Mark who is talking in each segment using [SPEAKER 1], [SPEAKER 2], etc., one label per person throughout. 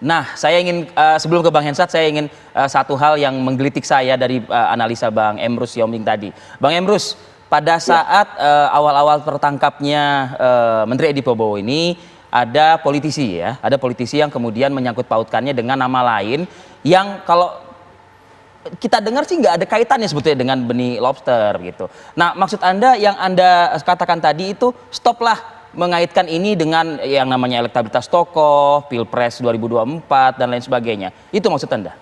[SPEAKER 1] Nah, saya ingin sebelum ke Bang Hensat, saya ingin satu hal yang menggelitik saya dari analisa Bang Emrus Yombing tadi. Bang Emrus, pada saat awal-awal tertangkapnya Menteri Edi Prabowo ini, ada politisi ya, ada politisi yang kemudian menyangkut pautkannya dengan nama lain yang kalau kita dengar sih nggak ada kaitannya sebetulnya dengan benih lobster gitu. Nah, maksud Anda yang Anda katakan tadi itu stoplah mengaitkan ini dengan yang namanya elektabilitas tokoh, Pilpres 2024 dan lain sebagainya. Itu maksud Anda?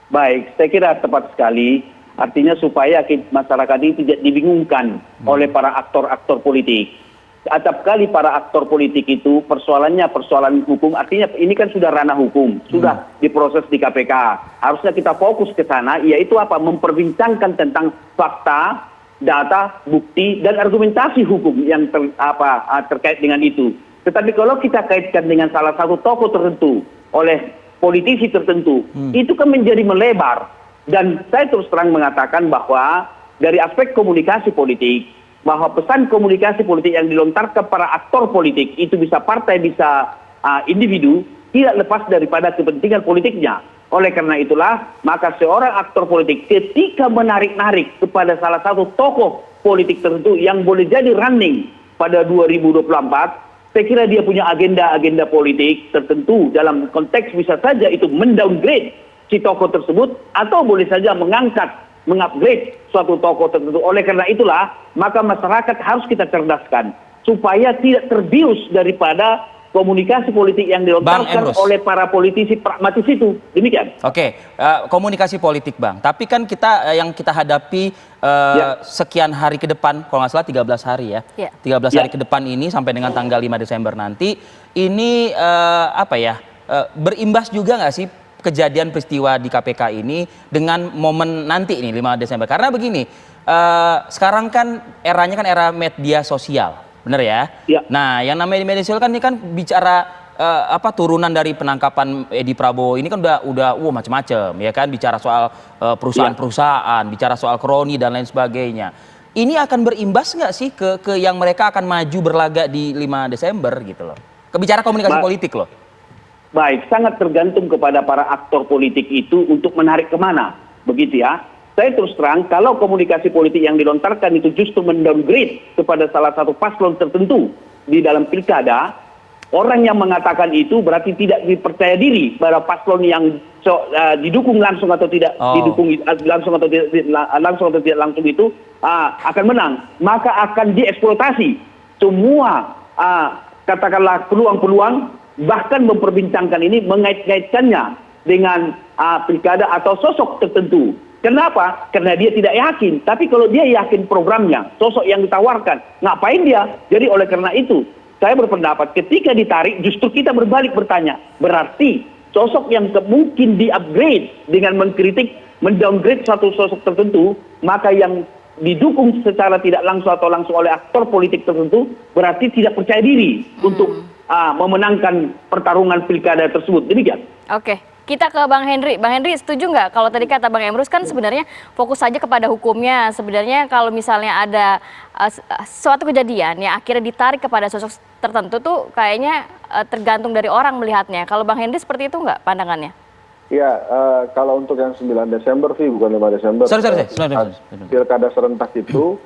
[SPEAKER 2] Baik, saya kira tepat sekali. Artinya supaya masyarakat ini tidak dibingungkan oleh para aktor-aktor politik. Setiap kali para aktor politik itu persoalannya persoalan hukum, artinya ini kan sudah ranah hukum, sudah diproses di KPK. Harusnya kita fokus ke sana, yaitu apa? Memperbincangkan tentang fakta, data, bukti, dan argumentasi hukum yang terkait dengan itu. Tetapi kalau kita kaitkan dengan salah satu tokoh tertentu oleh politisi tertentu, itu kan menjadi melebar. Dan saya terus terang mengatakan bahwa dari aspek komunikasi politik, bahwa pesan komunikasi politik yang dilontarkan para aktor politik itu bisa partai, bisa individu, tidak lepas daripada kepentingan politiknya. Oleh karena itulah, maka seorang aktor politik ketika menarik-narik kepada salah satu tokoh politik tertentu yang boleh jadi running pada 2024, saya kira dia punya agenda-agenda politik tertentu dalam konteks bisa saja itu mendowngrade si tokoh tersebut atau boleh saja mengupgrade suatu tokoh tertentu. Oleh karena itulah, maka masyarakat harus kita cerdaskan supaya tidak terbius daripada komunikasi politik yang dilontarkan oleh para politisi pragmatis itu. Demikian.
[SPEAKER 1] Oke, komunikasi politik Bang. Tapi kan yang kita hadapi sekian hari ke depan, kalau nggak salah 13 hari ya. 13 hari ke depan ini sampai dengan tanggal 5 Desember nanti, ini berimbas juga nggak sih kejadian peristiwa di KPK ini dengan momen nanti ini 5 Desember? Karena begini, sekarang kan eranya kan era media sosial. Bener ya? Nah, yang namanya media sosial kan ini kan bicara turunan dari penangkapan Edi Prabowo ini kan udah macam-macam ya kan, bicara soal perusahaan-perusahaan, bicara soal kroni dan lain sebagainya. Ini akan berimbas nggak sih ke yang mereka akan maju berlaga di 5 Desember gitu loh? Kebicara komunikasi politik loh.
[SPEAKER 2] Baik, sangat tergantung kepada para aktor politik itu untuk menarik kemana, begitu ya. Saya terus terang, kalau komunikasi politik yang dilontarkan itu justru mendowngrade kepada salah satu paslon tertentu di dalam pilkada, orang yang mengatakan itu berarti tidak dipercaya diri pada paslon yang didukung langsung atau tidak didukung langsung atau tidak langsung itu akan menang. Maka akan dieksploitasi semua katakanlah peluang-peluang, bahkan memperbincangkan ini, mengait-ngaitkannya dengan pilkada atau sosok tertentu. Kenapa? Karena dia tidak yakin. Tapi kalau dia yakin programnya, sosok yang ditawarkan, ngapain dia? Jadi oleh karena itu, saya berpendapat ketika ditarik, justru kita berbalik bertanya. Berarti sosok yang mungkin di-upgrade dengan mengkritik, mendowngrade suatu sosok tertentu, maka yang didukung secara tidak langsung atau langsung oleh aktor politik tertentu, berarti tidak percaya diri untuk memenangkan pertarungan pilkada tersebut. Demikian.
[SPEAKER 3] Oke. Kita ke Bang Henry. Bang Henry, setuju nggak kalau tadi kata Bang Emrus kan sebenarnya fokus saja kepada hukumnya. Sebenarnya kalau misalnya ada suatu kejadian yang akhirnya ditarik kepada sosok tertentu tuh kayaknya tergantung dari orang melihatnya. Kalau Bang Henry seperti itu nggak pandangannya?
[SPEAKER 4] Ya, kalau untuk yang 9 Desember sih, bukan 5 Desember. Pilkada serentak itu,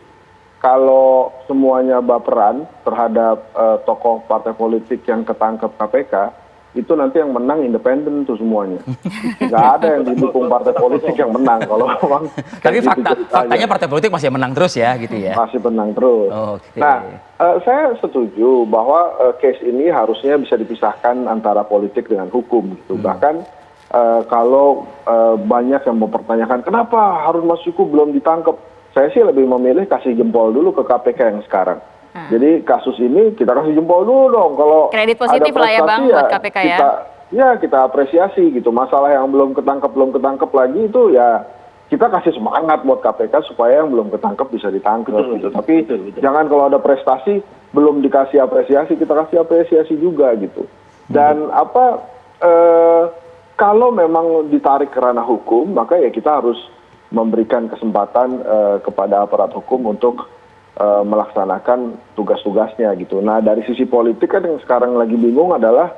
[SPEAKER 4] kalau semuanya baperan terhadap tokoh partai politik yang ketangkep KPK, itu nanti yang menang independen tuh semuanya. Nggak ada yang didukung partai politik yang menang. Kalau memang.
[SPEAKER 1] Tapi faktanya partai politik masih menang terus ya, gitu ya?
[SPEAKER 4] Masih menang terus. Nah, saya setuju bahwa case ini harusnya bisa dipisahkan antara politik dengan hukum. Gitu. Bahkan kalau banyak yang mempertanyakan kenapa Harun Masiku belum ditangkap, saya sih lebih memilih kasih jempol dulu ke KPK yang sekarang. Jadi kasus ini kita kasih jempol dulu dong. Kalau
[SPEAKER 3] kredit positif lah ya Bang buat KPK ya. Kita apresiasi gitu. Masalah yang belum ketangkep lagi itu ya kita kasih semangat buat KPK supaya yang belum ketangkep bisa ditangkap gitu. Tapi jangan kalau ada prestasi belum dikasih apresiasi, kita kasih apresiasi juga gitu. Dan kalau memang ditarik ke ranah hukum, maka ya kita harus memberikan kesempatan kepada aparat hukum untuk melaksanakan tugas-tugasnya gitu. Nah dari sisi politik kan yang sekarang lagi bingung adalah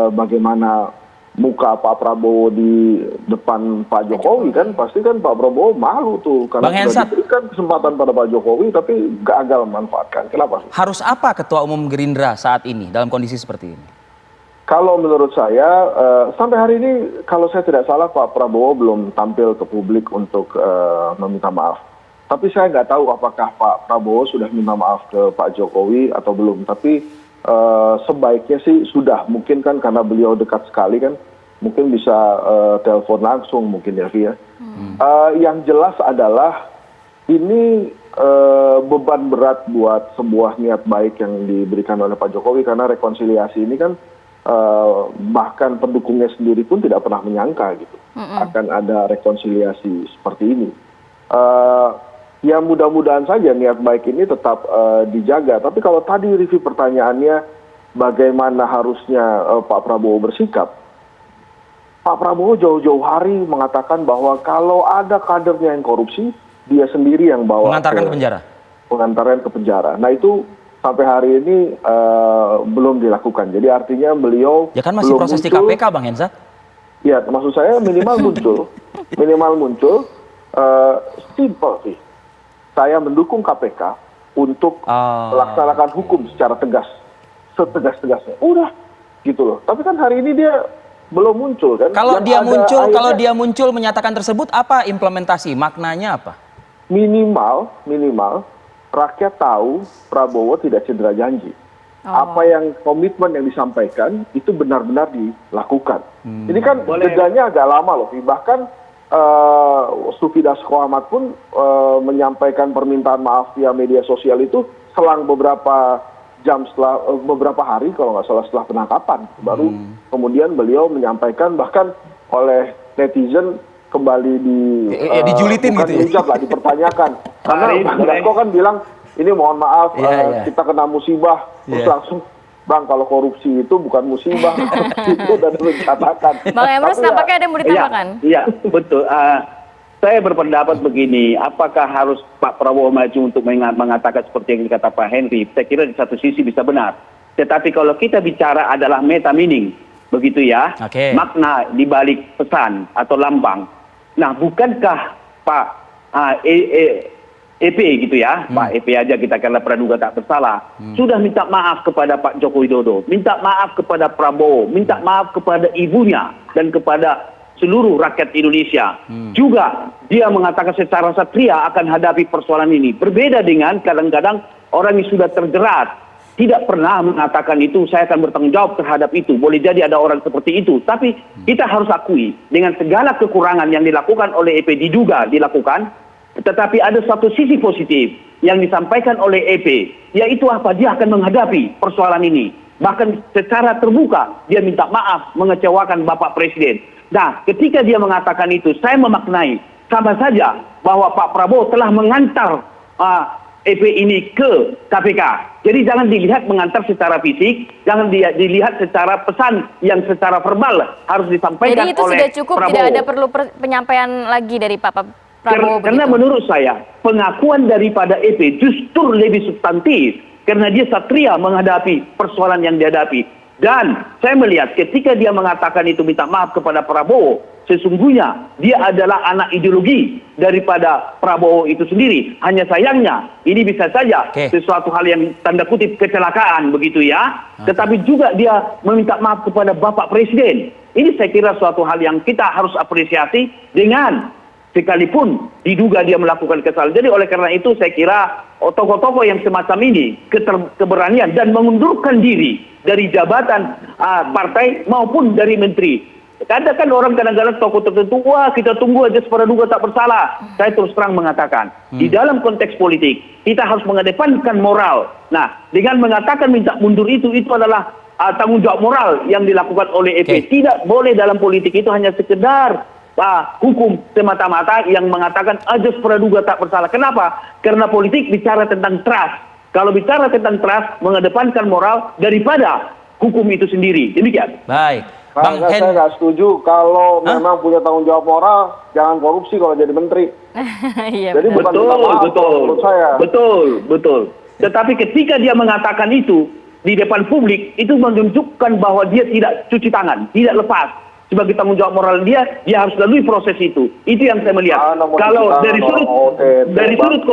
[SPEAKER 3] bagaimana
[SPEAKER 4] muka Pak Prabowo di depan Pak Jokowi kan, pasti kan Pak Prabowo malu tuh karena
[SPEAKER 1] Bang
[SPEAKER 4] sudah
[SPEAKER 1] Hensat,
[SPEAKER 4] diberikan kesempatan pada Pak Jokowi tapi gagal memanfaatkan. Kenapa?
[SPEAKER 1] harus apa Ketua Umum Gerindra saat ini dalam kondisi seperti ini?
[SPEAKER 4] Kalau menurut saya sampai hari ini kalau saya tidak salah Pak Prabowo belum tampil ke publik untuk meminta maaf. Tapi saya nggak tahu apakah Pak Prabowo sudah minta maaf ke Pak Jokowi atau belum. Tapi sebaiknya sih sudah, mungkin kan karena beliau dekat sekali kan, mungkin bisa telepon langsung mungkin ya Via. Yang jelas adalah ini beban berat buat sebuah niat baik yang diberikan oleh Pak Jokowi, karena rekonsiliasi ini kan bahkan pendukungnya sendiri pun tidak pernah menyangka gitu akan ada rekonsiliasi seperti ini. Ya mudah-mudahan saja niat baik ini tetap dijaga. Tapi kalau tadi review pertanyaannya bagaimana harusnya Pak Prabowo bersikap, Pak Prabowo jauh-jauh hari mengatakan bahwa kalau ada kadernya yang korupsi, dia sendiri yang bawa
[SPEAKER 1] Mengantarkan ke penjara?
[SPEAKER 4] Pengantaran ke penjara. Nah itu sampai hari ini belum dilakukan. Jadi artinya beliau
[SPEAKER 1] Ya kan masih proses di KPK Bang Hensat?
[SPEAKER 4] Ya maksud saya minimal muncul, simple sih. Saya mendukung KPK untuk melaksanakan hukum secara tegas, setegas-tegasnya. Udah, gitu loh. Tapi kan hari ini dia belum muncul kan.
[SPEAKER 1] Kalau dia muncul menyatakan tersebut, apa implementasi? Maknanya apa?
[SPEAKER 4] Minimal rakyat tahu Prabowo tidak cedera janji. Apa yang komitmen yang disampaikan itu benar-benar dilakukan. Ini kan jedanya agak lama loh. Bahkan Sufi Dasko Ahmad pun menyampaikan permintaan maaf via media sosial itu selang beberapa jam setelah beberapa hari kalau nggak salah setelah penangkapan. Baru kemudian beliau menyampaikan, bahkan oleh netizen kembali
[SPEAKER 1] dijulitin
[SPEAKER 4] bukan
[SPEAKER 1] gitu ya?
[SPEAKER 4] dihujat lah, dipertanyakan. Karena Bang Dasko kan bilang ini mohon maaf kita kena musibah, terus langsung Bang, kalau korupsi itu bukan musibah, itu udah dikatakan.
[SPEAKER 5] Bang Emrus nampaknya ada yang mau ditambahkan.
[SPEAKER 2] Iya, betul. Saya berpendapat begini, apakah harus Pak Prabowo maju untuk mengatakan seperti yang dikata Pak Henry? Saya kira di satu sisi bisa benar. Tetapi kalau kita bicara adalah meta meaning, begitu ya, makna di balik pesan atau lambang. Nah, bukankah Pak EP gitu ya, Pak EP aja kita karena praduga tak bersalah, sudah minta maaf kepada Pak Joko Widodo, minta maaf kepada Prabowo, minta maaf kepada ibunya dan kepada seluruh rakyat Indonesia. Juga dia mengatakan secara satria akan hadapi persoalan ini. Berbeda dengan kadang-kadang orang yang sudah terjerat, tidak pernah mengatakan itu, saya akan bertanggung jawab terhadap itu. Boleh jadi ada orang seperti itu. Tapi kita harus akui, dengan segala kekurangan yang dilakukan oleh EP diduga dilakukan, tetapi ada satu sisi positif yang disampaikan oleh EP, yaitu apa? Dia akan menghadapi persoalan ini. Bahkan secara terbuka, dia minta maaf mengecewakan Bapak Presiden. Nah, ketika dia mengatakan itu, saya memaknai sama saja bahwa Pak Prabowo telah mengantar EP ini ke KPK. Jadi jangan dilihat mengantar secara fisik, jangan dilihat secara pesan yang secara verbal harus disampaikan oleh Prabowo.
[SPEAKER 5] Jadi itu sudah cukup, tidak ada perlu penyampaian lagi dari Pak Prabowo.
[SPEAKER 2] Karena menurut saya pengakuan daripada EP justru lebih substantif karena dia satria menghadapi persoalan yang dihadapi. Dan saya melihat ketika dia mengatakan itu minta maaf kepada Prabowo, sesungguhnya dia adalah anak ideologi daripada Prabowo itu sendiri. Hanya sayangnya ini bisa saja sesuatu hal yang tanda kutip kecelakaan begitu ya. Tetapi juga dia meminta maaf kepada Bapak Presiden. Ini saya kira suatu hal yang kita harus apresiasi dengan sekalipun diduga dia melakukan kesalahan. Jadi oleh karena itu saya kira tokoh-tokoh yang semacam ini keberanian dan mengundurkan diri dari jabatan partai maupun dari menteri. Kadang-kadang orang kadang-kadang tokoh tertentu, wah kita tunggu aja praduga tak bersalah. Saya terus terang mengatakan, di dalam konteks politik kita harus mengedepankan moral. Nah, dengan mengatakan minta mundur itu adalah tanggung jawab moral yang dilakukan oleh EP. Tidak boleh dalam politik itu hanya sekedar hukum semata-mata yang mengatakan ajas praduga tak bersalah. Kenapa? Karena politik bicara tentang trust. Kalau bicara tentang trust, mengedepankan moral daripada hukum itu sendiri. Demikian.
[SPEAKER 1] Baik.
[SPEAKER 4] Saya nggak setuju kalau memang punya tanggung jawab moral, jangan korupsi kalau jadi menteri. Jadi bukan menurut saya. Betul. Tetapi ketika dia mengatakan itu di depan publik, itu menunjukkan bahwa dia tidak cuci tangan, tidak lepas.
[SPEAKER 2] sebagai tanggung jawab moral dia harus lalui proses itu. Itu yang saya melihat. Kalau dari sudut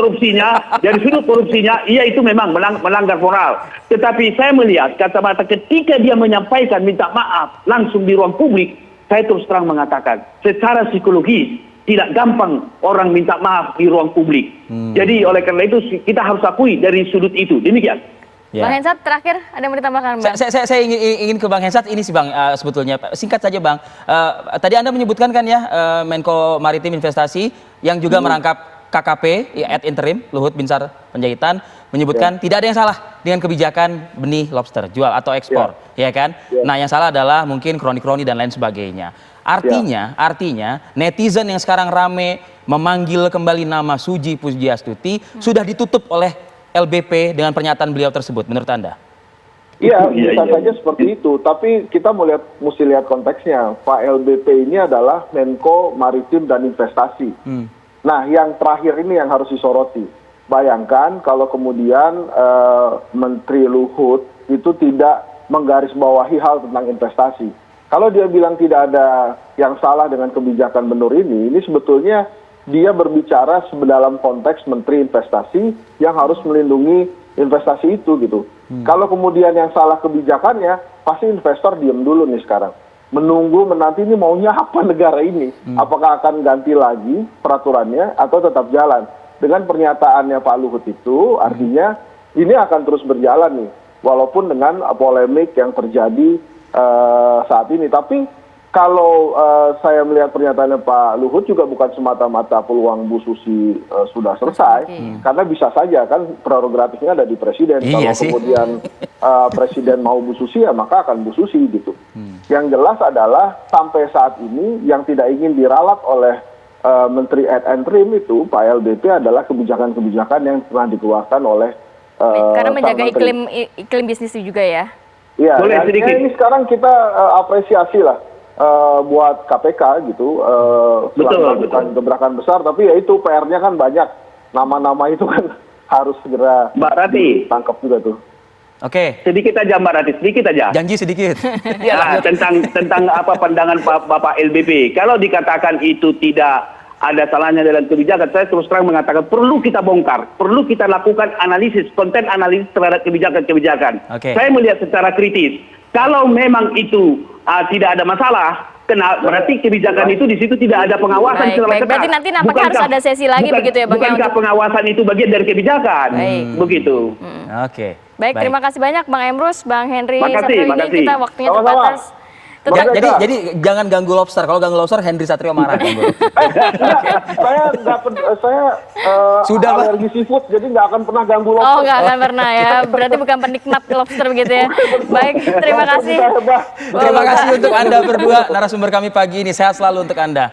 [SPEAKER 2] korupsinya, iya itu memang melanggar moral. Tetapi saya melihat kacamata ketika dia menyampaikan minta maaf langsung di ruang publik, saya terus terang mengatakan secara psikologis tidak gampang orang minta maaf di ruang publik. Jadi oleh karena itu kita harus akui dari sudut itu. Demikian.
[SPEAKER 1] Ya.
[SPEAKER 5] Bang Hensat terakhir ada yang mau ditambahkan, Bang?
[SPEAKER 1] Saya ingin ke Bang Hensat ini sih Bang, sebetulnya singkat saja Bang. Tadi Anda menyebutkan kan ya Menko Maritim Investasi yang juga merangkap KKP ad interim Luhut Binsar Panjaitan menyebutkan tidak ada yang salah dengan kebijakan benih lobster jual atau ekspor, ya kan? Nah yang salah adalah mungkin kroni-kroni dan lain sebagainya. Artinya netizen yang sekarang rame memanggil kembali nama Suji Pujiastuti sudah ditutup oleh LBP dengan pernyataan beliau tersebut, menurut Anda?
[SPEAKER 4] Iya, bisa saja seperti itu. Tapi kita mesti lihat konteksnya. Pak LBP ini adalah Menko Maritim dan Investasi. Nah, yang terakhir ini yang harus disoroti. Bayangkan kalau kemudian Menteri Luhut itu tidak menggarisbawahi hal tentang investasi. Kalau dia bilang tidak ada yang salah dengan kebijakan Benur ini sebetulnya dia berbicara dalam konteks Menteri Investasi yang harus melindungi investasi itu gitu. Kalau kemudian yang salah kebijakannya, pasti investor diem dulu nih sekarang. Menanti ini maunya apa negara ini. Apakah akan ganti lagi peraturannya atau tetap jalan. Dengan pernyataannya Pak Luhut itu artinya ini akan terus berjalan nih. Walaupun dengan polemik yang terjadi saat ini. Tapi kalau saya melihat pernyataannya Pak Luhut juga bukan semata-mata peluang Bu Susi sudah selesai, karena bisa saja kan prerogatifnya ada di Presiden.
[SPEAKER 1] Iya
[SPEAKER 4] kalau
[SPEAKER 1] sih.
[SPEAKER 4] kemudian Presiden mau Bu Susi ya maka akan Bu Susi gitu. Yang jelas adalah sampai saat ini yang tidak ingin diralat oleh Menteri ad interim itu Pak LBP adalah kebijakan-kebijakan yang pernah dikeluarkan oleh
[SPEAKER 5] karena menjaga iklim bisnis juga ya.
[SPEAKER 4] Iya,
[SPEAKER 2] Boleh sedikit.
[SPEAKER 4] ini sekarang kita apresiasi lah. Buat KPK gitu, bukan gebrakan besar, tapi ya itu PR-nya kan banyak, nama-nama itu kan harus segera
[SPEAKER 2] Mbak Rati
[SPEAKER 4] ditangkap juga tuh.
[SPEAKER 1] Oke.
[SPEAKER 2] Sedikit aja Mbak Rati, sedikit aja.
[SPEAKER 1] Janji sedikit.
[SPEAKER 2] Ya, tentang apa pandangan Bapak LBP. Kalau dikatakan itu tidak ada salahnya dalam kebijakan, saya terus terang mengatakan perlu kita bongkar, perlu kita lakukan analisis, konten analisis terhadap kebijakan-kebijakan. Saya melihat secara kritis. Kalau memang itu tidak ada masalah, berarti kebijakan itu di situ tidak ada pengawasan secara ketat.
[SPEAKER 5] Berarti nanti nampaknya harus ada sesi lagi begitu ya Bang?
[SPEAKER 2] Bukankah pengawasan itu bagian dari kebijakan? Begitu.
[SPEAKER 1] Oke.
[SPEAKER 5] Baik, terima kasih banyak Bang Emrus, Bang Henry
[SPEAKER 2] Makasih.
[SPEAKER 5] Satrio. Ini kita waktunya terbatas.
[SPEAKER 1] Jadi jangan ganggu lobster. Kalau ganggu lobster Henry Satrio marah.
[SPEAKER 4] Saya
[SPEAKER 1] Sudah,
[SPEAKER 4] alergi seafood, jadi nggak akan pernah ganggu lobster.
[SPEAKER 5] Oh, nggak akan pernah ya. Berarti bukan penikmat lobster begitu ya. Baik, terima kasih.
[SPEAKER 1] Terima kasih untuk Anda berdua narasumber kami pagi ini. Sehat selalu untuk Anda.